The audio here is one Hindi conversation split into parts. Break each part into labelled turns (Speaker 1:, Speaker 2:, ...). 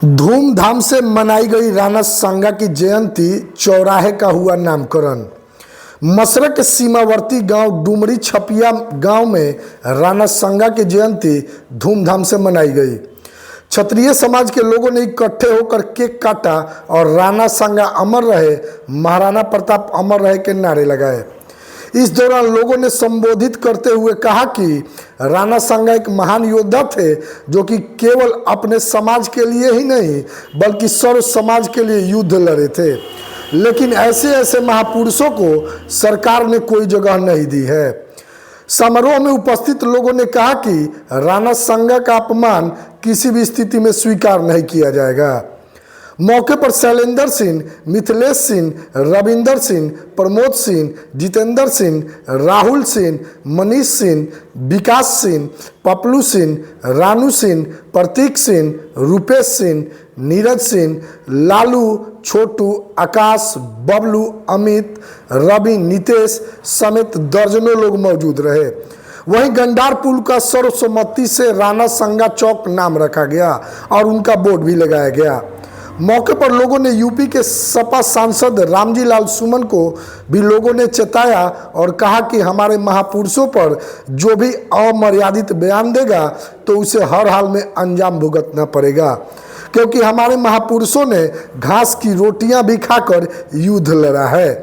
Speaker 1: धूमधाम से मनाई गई राणा सांगा की जयंती, चौराहे का हुआ नामकरण। मसरक सीमावर्ती गांव डुमरी छपिया गांव में राणा सांगा की जयंती धूमधाम से मनाई गई। क्षत्रिय समाज के लोगों ने इकट्ठे होकर केक काटा और राणा सांगा अमर रहे, महाराणा प्रताप अमर रहे के नारे लगाए। इस दौरान लोगों ने संबोधित करते हुए कहा कि राणा सांगा एक महान योद्धा थे, जो कि केवल अपने समाज के लिए ही नहीं बल्कि सर्व समाज के लिए युद्ध लड़े थे। लेकिन ऐसे महापुरुषों को सरकार ने कोई जगह नहीं दी है। समारोह में उपस्थित लोगों ने कहा कि राणा सांगा का अपमान किसी भी स्थिति में स्वीकार नहीं किया जाएगा। मौके पर शैलेंद्र सिंह, मिथिलेश सिंह, रविंदर सिंह, प्रमोद सिंह, जितेंद्र सिंह, राहुल सिंह, मनीष सिंह, विकास सिंह, पपलू सिंह, रानू सिंह, प्रतीक सिंह, रूपेश सिंह, नीरज सिंह, लालू, छोटू, आकाश, बबलू, अमित, रवि, नितेश समेत दर्जनों लोग मौजूद रहे। वहीं गंडार पुल का सर्वसम्मति से राणा सांगा चौक नाम रखा गया और उनका बोर्ड भी लगाया गया। मौके पर लोगों ने यूपी के सपा सांसद रामजी लाल सुमन को भी लोगों ने चेताया और कहा कि हमारे महापुरुषों पर जो भी अमर्यादित बयान देगा तो उसे हर हाल में अंजाम भुगतना पड़ेगा, क्योंकि हमारे महापुरुषों ने घास की रोटियां भी खाकर युद्ध लड़ा है,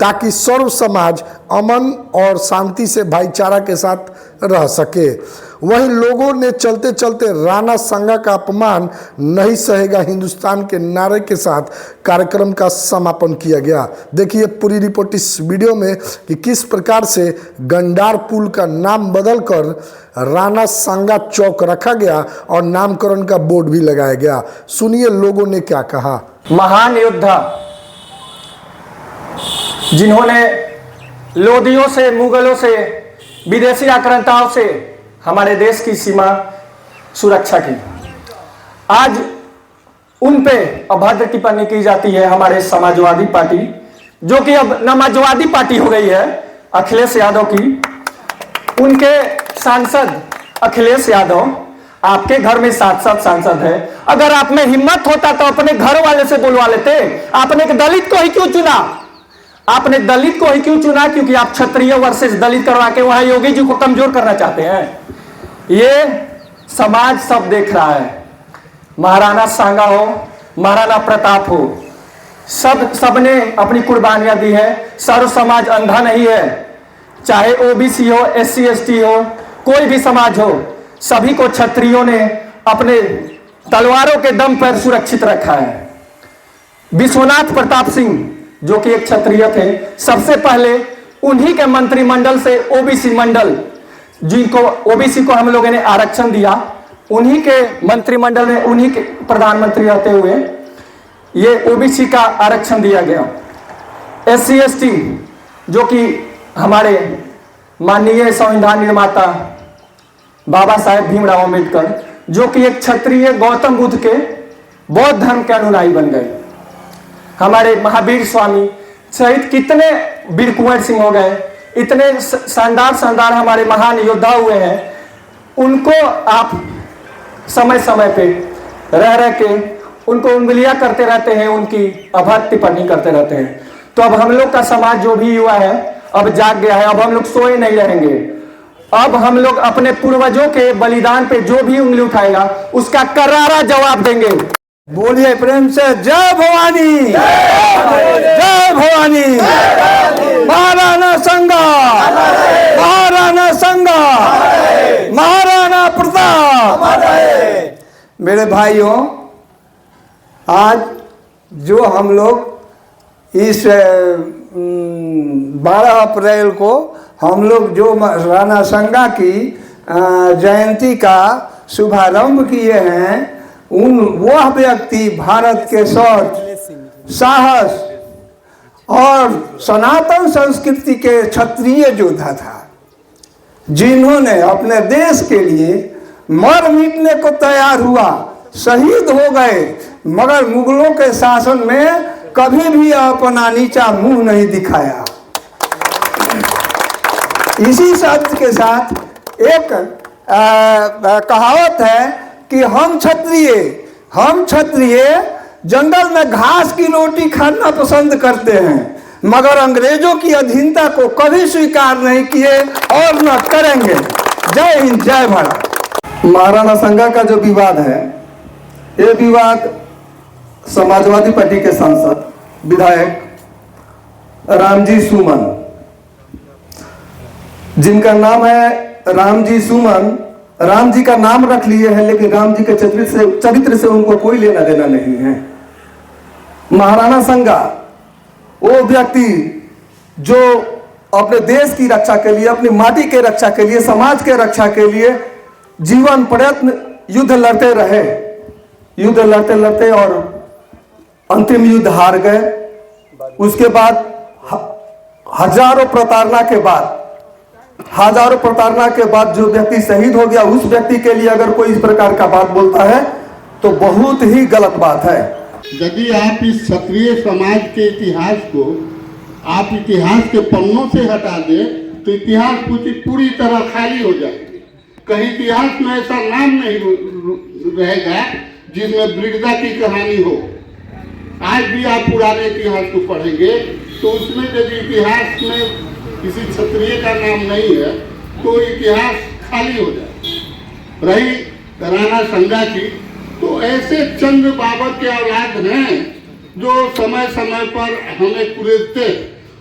Speaker 1: ताकि सर्व समाज अमन और शांति से भाईचारा के साथ रह सके। वहीं लोगों ने चलते चलते राणा सांगा का अपमान नहीं सहेगा हिंदुस्तान के नारे के साथ कार्यक्रम का समापन किया गया। देखिए पूरी रिपोर्ट इस वीडियो में कि किस प्रकार से गंडार पुल का नाम बदलकर राणा सांगा चौक रखा गया और नामकरण का बोर्ड भी लगाया गया। सुनिए लोगों ने क्या कहा।
Speaker 2: महान योद्धा जिन्होंने लोदियों से, मुगलों से, विदेशी आक्रांताओं से हमारे देश की सीमा सुरक्षा की, आज उन पे अभद्र टिप्पणी की जाती है। हमारे समाजवादी पार्टी, जो कि अब समाजवादी पार्टी हो गई है अखिलेश यादव की, उनके सांसद अखिलेश यादव, आपके घर में 7 सांसद है। अगर आप में हिम्मत होता तो अपने घर वाले से बुलवा लेते। आपने एक दलित को ही क्यों चुना? आपने दलित को ही क्यों चुना? क्योंकि आप क्षत्रिय वर्सेस दलित करवा के वहां योगी जी को कमजोर करना चाहते हैं। ये समाज सब देख रहा है। महाराणा सांगा हो, महाराणा प्रताप हो, सबने अपनी कुर्बानियां दी है। सर्व समाज अंधा नहीं है, चाहे ओबीसी हो, एससी एसटी हो, कोई भी समाज हो, सभी को क्षत्रियों ने अपने तलवारों के दम पर सुरक्षित रखा है। विश्वनाथ प्रताप सिंह जो कि एक क्षत्रिय थे, सबसे पहले उन्हीं के मंत्रिमंडल से ओबीसी मंडल, जिनको ओबीसी को हम लोगों ने आरक्षण दिया, उन्हीं के मंत्रिमंडल में उन्हीं के प्रधानमंत्री रहते हुए ये ओबीसी का आरक्षण दिया गया। एससी एसटी जो कि हमारे माननीय संविधान निर्माता बाबा साहेब भीमराव अम्बेडकर, जो कि एक क्षत्रिय गौतम बुद्ध के बौद्ध धर्म के अनुयायी बन गए। हमारे महावीर स्वामी सहित कितने वीर कुंवर सिंह हो गए, इतने शानदार हमारे महान योद्धा हुए हैं। उनको आप समय समय पे रह के उनको उंगलियां करते रहते हैं, उनकी अभद्र टिप्पणी करते रहते हैं। तो अब हम लोग का समाज जो भी युवा है अब जाग गया है। अब हम लोग सोए नहीं रहेंगे। अब हम लोग अपने पूर्वजों के बलिदान पे जो भी उंगली उठाएगा उसका करारा जवाब देंगे।
Speaker 3: बोलिए प्रेम से जय भवानी, जय भवानी। महाराणा सांगा, महाराणा सांगा, महाराणा प्रताप। मेरे भाइयों, आज जो हम लोग इस 12 अप्रैल को हम लोग जो राणा सांगा की जयंती का शुभारंभ किए हैं, वह व्यक्ति भारत के शौर्य, साहस और सनातन संस्कृति के क्षत्रिय योद्धा था, जिन्होंने अपने देश के लिए मर मिटने को तैयार हुआ, शहीद हो गए, मगर मुगलों के शासन में कभी भी अपना नीचा मुंह नहीं दिखाया। इसी शब्द के साथ एक कहावत है कि हम क्षत्रिय, हम क्षत्रिय जंगल में घास की रोटी खाना पसंद करते हैं, मगर अंग्रेजों की अधीनता को कभी स्वीकार नहीं किए और न करेंगे। जय हिंद, जय भारत। महाराणा संगा का जो विवाद है, ये विवाद समाजवादी पार्टी के सांसद विधायक रामजी सुमन, जिनका नाम है रामजी सुमन, राम जी का नाम रख लिए हैं, लेकिन राम जी के चरित्र से उनको कोई लेना देना नहीं है। महाराणा संगा वो व्यक्ति जो अपने देश की रक्षा के लिए, अपनी माटी के रक्षा के लिए, समाज के रक्षा के लिए जीवन प्रयत्न युद्ध लड़ते रहे, युद्ध लड़ते लड़ते और अंतिम युद्ध हार गए। उसके बाद हजारों प्रताड़ना के बाद जो व्यक्ति शहीद हो गया, उस व्यक्ति के लिए अगर कोई इस प्रकार का बात बोलता है तो बहुत ही गलत बात है।
Speaker 4: यदि आप इस क्षत्रिय समाज के इतिहास को आप इतिहास के पन्नों से हटा दें तो इतिहास पूरी तरह खाली हो जाएगी। कहीं इतिहास में ऐसा नाम नहीं रहेगा जिसमें वृद्धता की कहानी हो। आज भी आप पुराने इतिहास को पढ़ेंगे तो उसमें यदि इतिहास में किसी क्षत्रिय का नाम नहीं है तो इतिहास खाली हो जाए। रही राणा संगा की, तो ऐसे चंद बाबर के औलाद हैं जो समय समय पर हमें कुरेदते,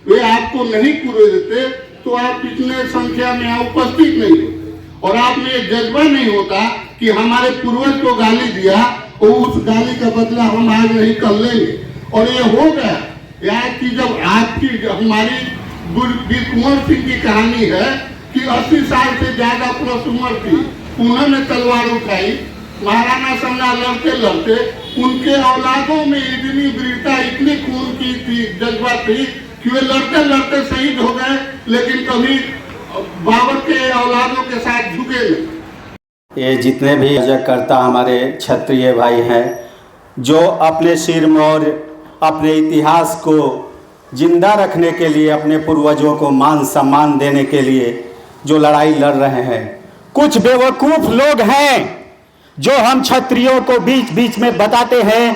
Speaker 4: वे आपको नहीं कुरेदते तो आप इतने संख्या में यहाँ उपस्थित नहीं होते और आप में एक जज्बा नहीं होता कि हमारे पूर्वज को गाली दिया और उस गाली का बदला हम आज नहीं कर लेंगे। और ये हो गया यार कि जब आपकी हमारी वीर कुंवर सिंह की कहानी है कि 80 साल से ज्यादा प्लस उम्र थी, उन्होंने तलवार उठाई, महाराणा संगा लड़ते लड़ते उनके औलादों में इतनी वीरता, इतनी खून की थी, जज्बा थी कि वे लड़ते लड़ते शहीद हो गए, लेकिन कभी बाबर के औलादों के साथ झुके नहीं।
Speaker 5: ये जितने भी करता हमारे क्षत्रिय भाई हैं जो अपने सिर में और अपने इतिहास को जिंदा रखने के लिए, अपने पूर्वजों को मान सम्मान देने के लिए जो लड़ाई लड़ रहे हैं, कुछ बेवकूफ़ लोग हैं जो हम क्षत्रियों को बीच बीच में बताते हैं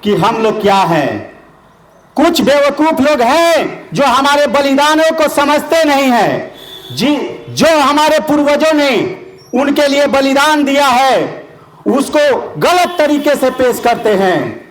Speaker 5: कि हम लोग क्या हैं। कुछ बेवकूफ़ लोग हैं जो हमारे बलिदानों को समझते नहीं हैं। जो हमारे पूर्वजों ने उनके लिए बलिदान दिया है उसको गलत तरीके से पेश करते हैं।